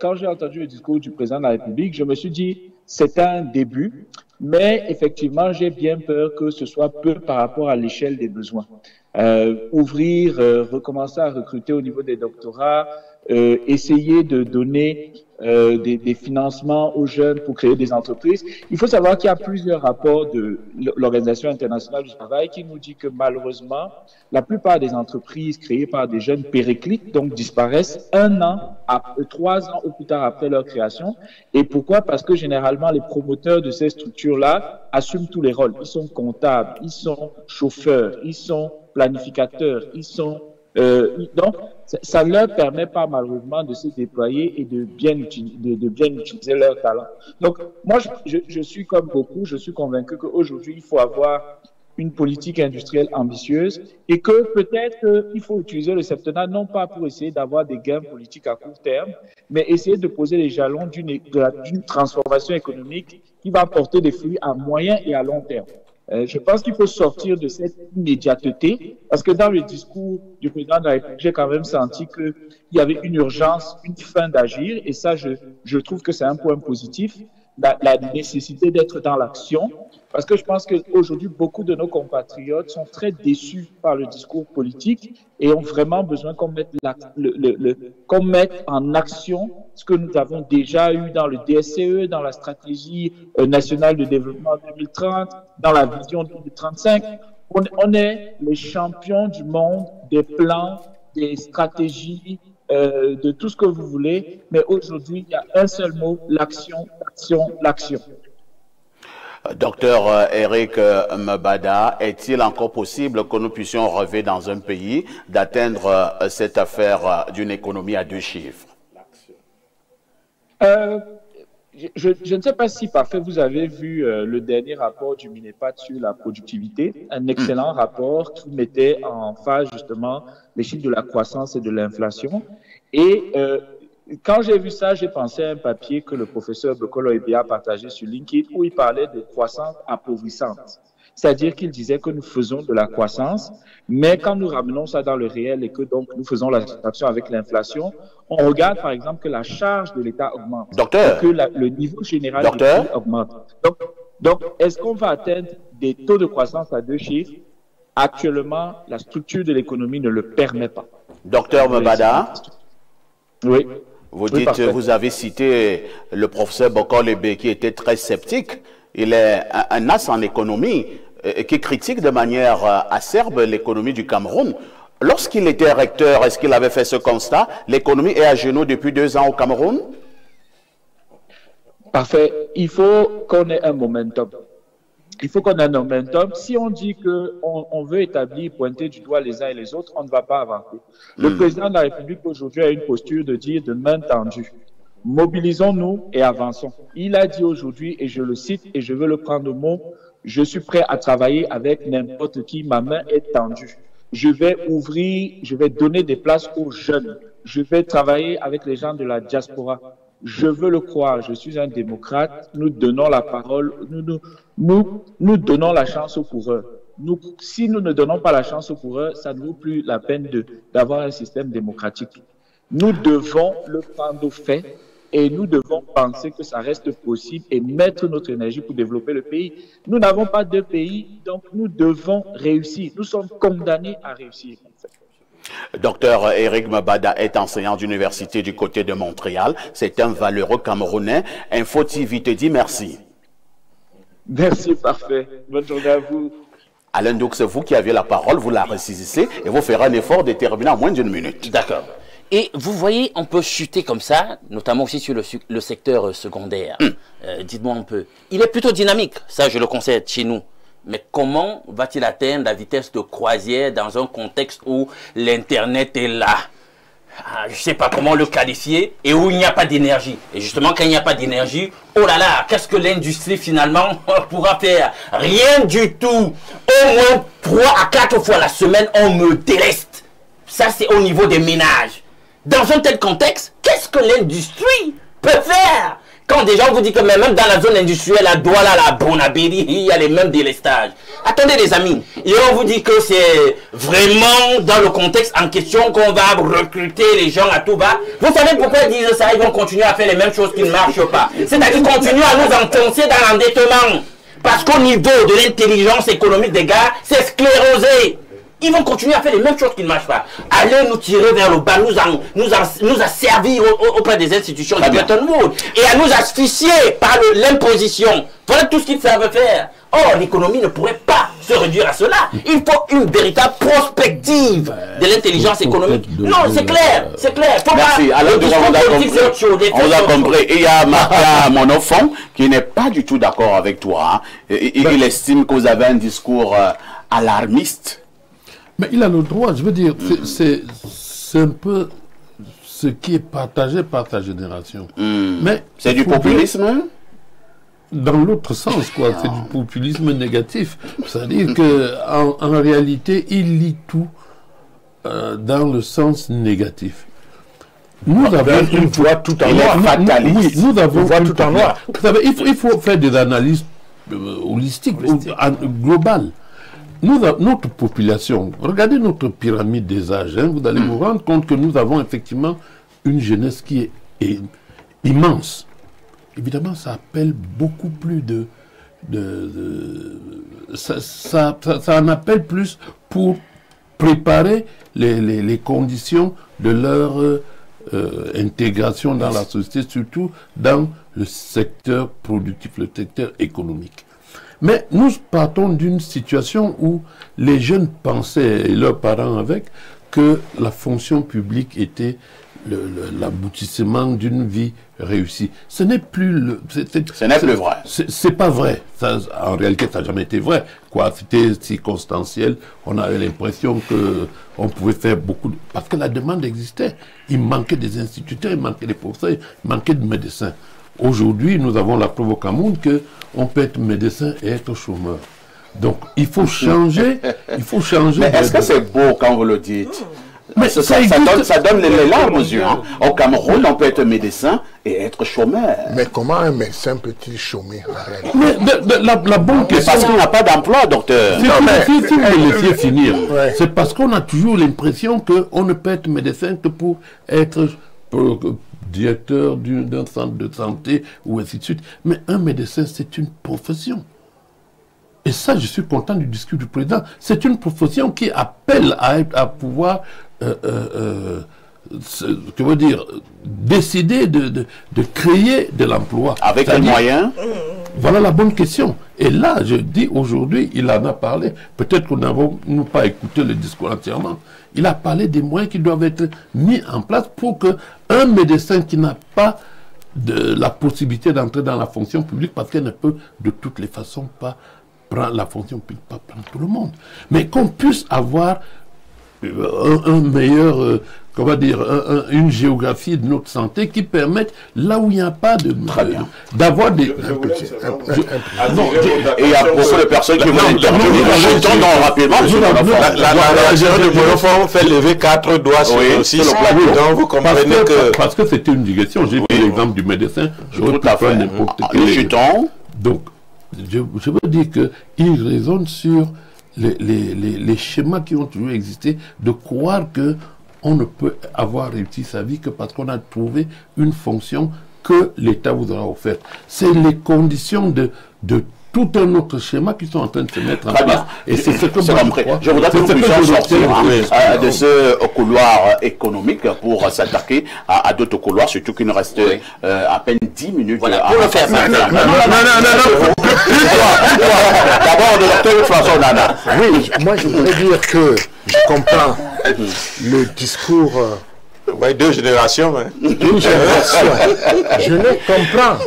quand j'ai entendu le discours du président de la République, je me suis dit, c'est un début, mais effectivement, j'ai bien peur que ce soit peu par rapport à l'échelle des besoins. Recommencer à recruter au niveau des doctorats, essayer de donner des financements aux jeunes pour créer des entreprises. Il faut savoir qu'il y a plusieurs rapports de l'Organisation internationale du travail qui nous dit que malheureusement, la plupart des entreprises créées par des jeunes périclitent, donc disparaissent 1 an, 3 ans ou plus tard après leur création. Et pourquoi? Parce que généralement, les promoteurs de ces structures-là assument tous les rôles. Ils sont comptables, ils sont chauffeurs, ils sont planificateurs, ils sont... donc, ça ne leur permet pas malheureusement de se déployer et de bien utiliser leur talent. Donc, moi, je suis comme beaucoup, je suis convaincu qu'aujourd'hui, il faut avoir une politique industrielle ambitieuse et que peut-être il faut utiliser le septennat non pas pour essayer d'avoir des gains politiques à court terme, mais essayer de poser les jalons d'une transformation économique qui va porter des fruits à moyen et à long terme. Je pense qu'il faut sortir de cette immédiateté, parce que dans le discours du président de la République, j'ai quand même senti qu'il y avait une urgence, une fin d'agir, et ça, je trouve que c'est un point positif, la nécessité d'être dans l'action, parce que je pense qu'aujourd'hui, beaucoup de nos compatriotes sont très déçus par le discours politique et ont vraiment besoin qu'on mette, qu'on mette en action ce que nous avons déjà eu dans le DSCE, dans la stratégie nationale de développement 2030, dans la vision 2035. On est les champions du monde des plans, des stratégies, de tout ce que vous voulez, mais aujourd'hui, il y a un seul mot, l'action, l'action, l'action. Docteur Eric Mbada, est-il encore possible que nous puissions rêver dans un pays d'atteindre cette affaire d'une économie à 2 chiffres? Je ne sais pas si parfait vous avez vu le dernier rapport du MINEPAD sur la productivité, un excellent rapport qui mettait en phase justement les chiffres de la croissance et de l'inflation. Et quand j'ai vu ça, j'ai pensé à un papier que le professeur Bokolo Ebia a partagé sur LinkedIn où il parlait de croissance appauvrissante. C'est-à-dire qu'il disait que nous faisons de la croissance, mais quand nous ramenons ça dans le réel et que donc nous faisons la soustraction avec l'inflation, on regarde par exemple que la charge de l'État augmente, Docteur, que le niveau général du prix augmente. Donc est-ce qu'on va atteindre des taux de croissance à 2 chiffres? Actuellement, la structure de l'économie ne le permet pas. Docteur Mbada, oui. Vous dites, vous avez cité le professeur Bokolo Ebia qui était très sceptique. Il est un as en économie qui critique de manière acerbe l'économie du Cameroun. Lorsqu'il était recteur, est-ce qu'il avait fait ce constat? L'économie est à genoux depuis 2 ans au Cameroun? Parfait. Il faut qu'on ait un momentum. Il faut qu'on ait un momentum. Si on dit qu'on veut établir, pointer du doigt les uns et les autres, on ne va pas avancer. Le président de la République aujourd'hui a une posture de dire de main tendue. Mobilisons-nous et avançons. Il a dit aujourd'hui, et je le cite, et je veux le prendre au mot, je suis prêt à travailler avec n'importe qui, ma main est tendue. Je vais ouvrir, je vais donner des places aux jeunes. je vais travailler avec les gens de la diaspora. Je veux le croire, je suis un démocrate, nous donnons la parole, nous donnons la chance aux coureurs. Si nous ne donnons pas la chance aux coureurs, ça ne vaut plus la peine d'avoir un système démocratique. Nous devons le prendre au fait et nous devons penser que ça reste possible et mettre notre énergie pour développer le pays. Nous n'avons pas deux pays, donc nous devons réussir. Nous sommes condamnés à réussir. Docteur Eric Mabada est enseignant d'université du côté de Montréal. C'est un valeureux Camerounais. Info TV te dit merci. Merci, parfait. Bonne journée à vous. Alain Douk, c'est vous qui aviez la parole, vous la récisissez et vous ferez un effort déterminé en moins d'une minute. D'accord. Et vous voyez, on peut chuter comme ça, notamment aussi sur le secteur secondaire. Dites-moi un peu. Il est plutôt dynamique, ça je le concède chez nous. Mais comment va-t-il atteindre la vitesse de croisière dans un contexte où l'Internet est là? Je ne sais pas comment le qualifier, et où il n'y a pas d'énergie. Et justement, quand il n'y a pas d'énergie, oh là là, qu'est-ce que l'industrie finalement pourra faire? Rien du tout. Au moins 3 à 4 fois la semaine, on me déleste. Ça, c'est au niveau des ménages. Dans un tel contexte, qu'est-ce que l'industrie peut faire? Quand déjà on vous dit que même dans la zone industrielle, à Douala, la Bonabéry, il y a les mêmes délestages. Attendez les amis, et on vous dit que c'est vraiment dans le contexte en question qu'on va recruter les gens à tout bas. Vous savez pourquoi ils disent ça? Ils vont continuer à faire les mêmes choses qui ne marchent pas. C'est-à-dire continuer à nous enfoncer dans l'endettement. Parce qu'au niveau de l'intelligence économique des gars, c'est sclérosé. Ils vont continuer à faire les mêmes choses qui ne marchent pas. Aller nous tirer vers le bas, nous asservir auprès des institutions de Bretton Woods et à nous asphyxier par l'imposition. Voilà tout ce qu'ils savent faire. Or, l'économie ne pourrait pas se réduire à cela. Il faut une véritable prospective de l'intelligence économique. Non, c'est clair, c'est clair. Merci. Alors, on a compris. Et il y a Martin Monofon qui n'est pas du tout d'accord avec toi. Hein. Il estime que vous avez un discours alarmiste. Mais il a le droit, je veux dire, c'est un peu ce qui est partagé par ta génération. Mais c'est du populisme? Dans l'autre sens, quoi. C'est du populisme négatif. C'est-à-dire qu'en réalité, il lit tout dans le sens négatif. Nous avons une voix tout en noir. Oui, nous avons une voix tout en noir. Vous savez, il faut faire des analyses holistiques, globales. Notre population, regardez notre pyramide des âges, hein, vous allez vous rendre compte que nous avons effectivement une jeunesse qui est immense. Évidemment, ça appelle beaucoup plus ça en appelle plus pour préparer les conditions de leur intégration dans la société, surtout dans le secteur productif, le secteur économique. Mais nous partons d'une situation où les jeunes pensaient, et leurs parents avec, que la fonction publique était l'aboutissement d'une vie réussie. Ce n'est plus ce n'est plus vrai. C'est pas vrai. Ça, en réalité, ça n'a jamais été vrai. C'était circonstanciel. On avait l'impression qu'on pouvait faire beaucoup. Parce que la demande existait. Il manquait des instituteurs, il manquait des professeurs, il manquait de médecins. Aujourd'hui, nous avons la preuve au Cameroun qu'on peut être médecin et être chômeur. Donc, il faut changer. Mais est-ce que c'est beau quand vous le dites? Mais ça donne les larmes aux yeux. Hein. Au Cameroun, on peut être médecin et être chômeur. Mais comment un médecin peut-il chômer en réalité? Mais la bonne question... Parce qu'il n'y a pas d'emploi, docteur. Si vous me laissiez finir, c'est parce qu'on a toujours l'impression qu'on ne peut être médecin que pour être directeur d'un centre de santé ou ainsi de suite. Mais un médecin, c'est une profession. Et ça, je suis content du discours du président. C'est une profession qui appelle à pouvoir, décider de créer de l'emploi. Avec les moyens? Voilà la bonne question. Et là, je dis aujourd'hui, il en a parlé. Peut-être qu'on n'a pas écouté le discours entièrement. Il a parlé des moyens qui doivent être mis en place pour qu'un médecin qui n'a pas la possibilité d'entrer dans la fonction publique, parce qu'elle ne peut de toutes les façons pas prendre la fonction publique, pas prendre tout le monde, mais qu'on puisse avoir un meilleur comment dire, une géographie de notre santé qui permette, là où il n'y a pas de... d'avoir des... Et il y a beaucoup de personnes qui vont intervenir. Rapidement. La région de Monofon fait lever 4 doigts sur le 6. Donc vous comprenez que... Parce que c'était une digression. J'ai pris l'exemple du médecin. J'aurais pu prendre n'importe quel... Donc, je veux dire qu'il raisonne sur les schémas qui ont toujours existé, de croire que on ne peut avoir réussi sa vie que parce qu'on a trouvé une fonction que l'État vous aura offerte. C'est les conditions de tout un autre schéma qui sont en train de se mettre en place. Et c'est ce que moi je crois. Je voudrais que nous puissions sortir de ce couloir économique pour s'attaquer à d'autres couloirs, surtout qu'il nous reste à peine 10 minutes. Voilà, pour le faire. Non. D'abord, le docteur François Nana. Oui, moi je voudrais dire que je comprends le discours... deux générations. Une génération. Je le comprends.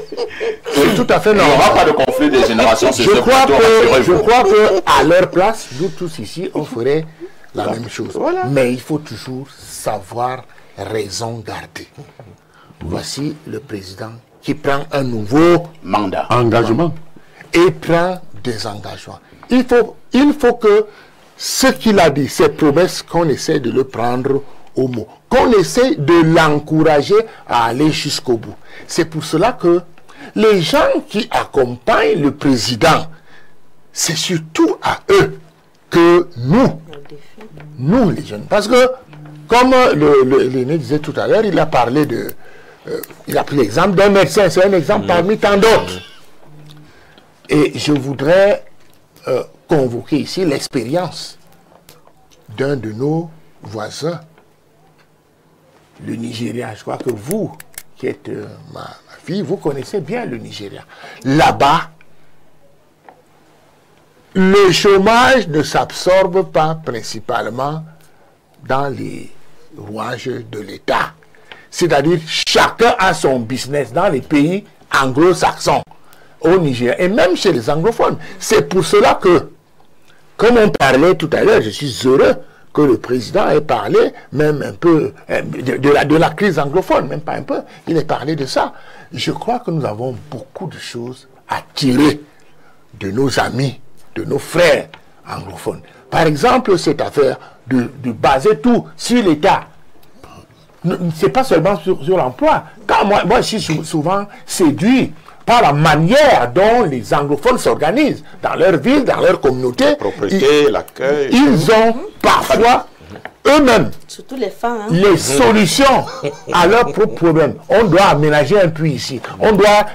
C'est tout à fait normal. Il n'y aura pas de conflit des générations. Je crois que à leur place, nous tous ici, on ferait la même chose. Voilà. Mais il faut toujours savoir raison garder. Voici le président qui prend un nouveau mandat, engagement, et prend des engagements. Il faut que ce qu'il a dit, ces promesses, qu'on essaie de le prendre au mot, qu'on essaie de l'encourager à aller jusqu'au bout. C'est pour cela que les gens qui accompagnent le président, c'est surtout à eux que nous les jeunes, parce que comme l'aîné disait tout à l'heure, il a parlé de, il a pris l'exemple d'un médecin, c'est un exemple parmi tant d'autres. Et je voudrais convoquer ici l'expérience d'un de nos voisins, le Nigeria. Je crois que vous, qui êtes ma fille, vous connaissez bien le Nigeria. Là-bas, le chômage ne s'absorbe pas principalement dans les rouages de l'État. C'est-à-dire, chacun a son business dans les pays anglo-saxons, au Nigeria, et même chez les anglophones. C'est pour cela que, comme on parlait tout à l'heure, je suis heureux que le président ait parlé même un peu de la crise anglophone, même pas un peu, il a parlé de ça. Je crois que nous avons beaucoup de choses à tirer de nos amis, de nos frères anglophones. Par exemple, cette affaire de baser tout sur l'État. C'est pas seulement sur l'emploi. Moi, je suis souvent séduit par la manière dont les anglophones s'organisent dans leur ville, dans leur communauté. Propriété, l'accueil. Ils ont parfois eux-mêmes surtout les femmes, les solutions à leurs propres problèmes. On doit aménager un puits ici. On doit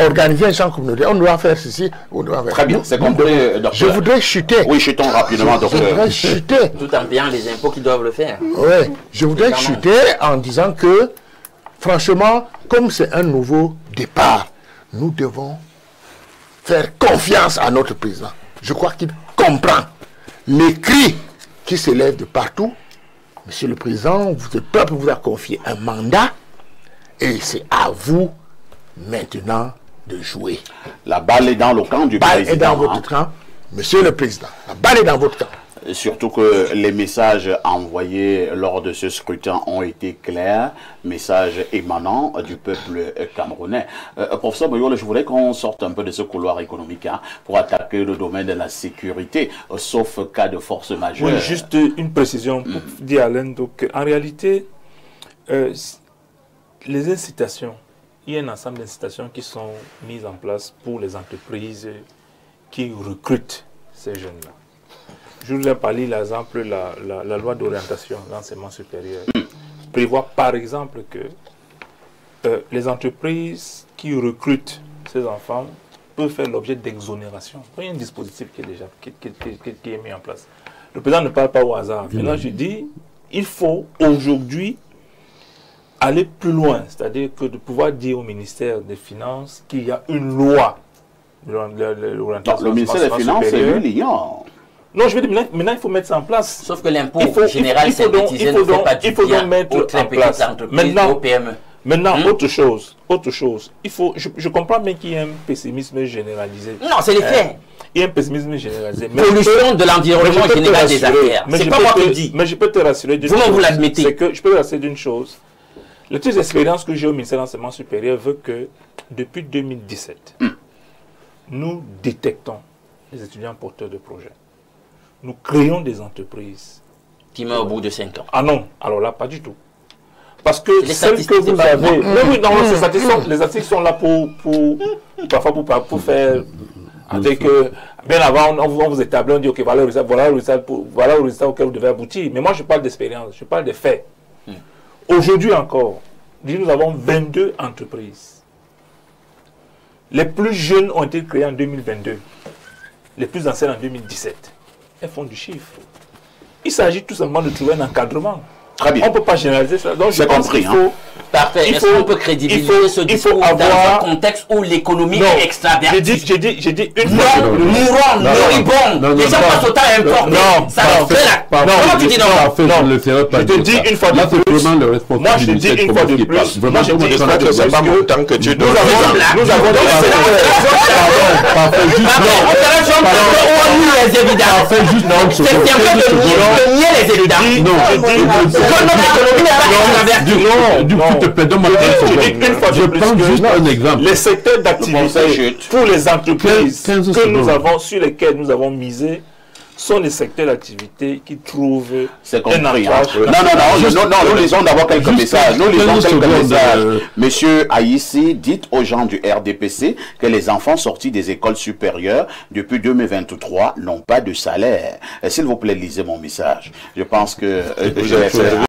organiser un champ communautaire. On doit faire ceci. On doit faire... Très bien, c'est compris, docteur. Je voudrais chuter. Oui, chutons rapidement, docteur. Je voudrais chuter. Tout en payant les impôts qui doivent le faire. Oui, je voudrais chuter en disant que, franchement, comme c'est un nouveau départ, nous devons faire confiance à notre président. Je crois qu'il comprend les cris qui s'élèvent de partout. Monsieur le Président, le peuple vous a confié un mandat et c'est à vous maintenant de jouer. La balle est dans le camp du président. La balle est dans votre camp, Monsieur le Président. La balle est dans votre camp. Surtout que les messages envoyés lors de ce scrutin ont été clairs, messages émanant du peuple camerounais. Professeur Boyole, je voudrais qu'on sorte un peu de ce couloir économique pour attaquer le domaine de la sécurité, sauf cas de force majeure. Oui, juste une précision pour dire Alain. Donc, en réalité, les incitations, il y a un ensemble d'incitations qui sont mises en place pour les entreprises qui recrutent ces jeunes-là. Je vous ai parlé, l'exemple, la loi d'orientation de l'enseignement supérieur prévoit par exemple que les entreprises qui recrutent ces enfants peuvent faire l'objet d'exonération. Il y a un dispositif qui est déjà qui est mis en place. Le président ne parle pas au hasard. Maintenant, je dis, il faut aujourd'hui aller plus loin, c'est-à-dire que de pouvoir dire au ministère des Finances qu'il y a une loi de l'orientation. Le ministère des Finances, c'est lui liant. Non, je veux dire, maintenant, il faut mettre ça en place. Sauf que l'impôt général synthétisé ne fait pas du bien aux très petites entreprises, aux PME. Maintenant, autre chose. Je comprends bien qu'il y ait un pessimisme généralisé. Non, c'est les faits. Il y a un pessimisme généralisé. Pollution de l'environnement général des affaires. C'est pas moi qui le dis. Mais je peux te rassurer d'une chose. Vous l'admettez. C'est que je peux te rassurer d'une chose. Les petites expériences que j'ai au ministère de l'Enseignement supérieur veulent que depuis 2017, nous détectons les étudiants porteurs de projets. Nous créons des entreprises. Qui meurent au bout de 5 ans. Ah non, alors là, pas du tout. Parce que celles que vous avez... Oui, non, les statistiques sont là pour faire... Avec, bien avant, on vous établit, on dit, ok, voilà le résultat auquel vous devez aboutir. Mais moi, je parle d'expérience, je parle de faits. Aujourd'hui encore, nous avons 22 entreprises. Les plus jeunes ont été créées en 2022. Les plus anciennes en 2017. Elles font du chiffre. Il s'agit tout simplement de trouver un encadrement. Très bien. On ne peut pas généraliser ça. Donc, je pense qu'il faut... Parfait. Est-ce qu'on peut crédibiliser ce discours dans un contexte où l'économie est extravertie? J'ai dit une fois. Mourons, moribond. Les gens passent autant à importer. Non, ça fait là. Comment tu dis non? Je te dis une fois de plus. Moi, je dis une fois de plus. Moi, je dis une fois de plus. C'est pas mon temps que tu dois. Nous avons les évidences. C'est un peu de nier les évidences. Du coup, je prends juste un exemple. Les secteurs d'activité pour les entreprises que nous avons, sur lesquels nous avons misé, sont les secteurs d'activité qui trouvent un ancrage. Non, nous lisons d'abord quelques messages. Monsieur Aïssi, dites aux gens du RDPC que les enfants sortis des écoles supérieures depuis 2023 n'ont pas de salaire. S'il vous plaît, lisez mon message. Je pense que je vais faire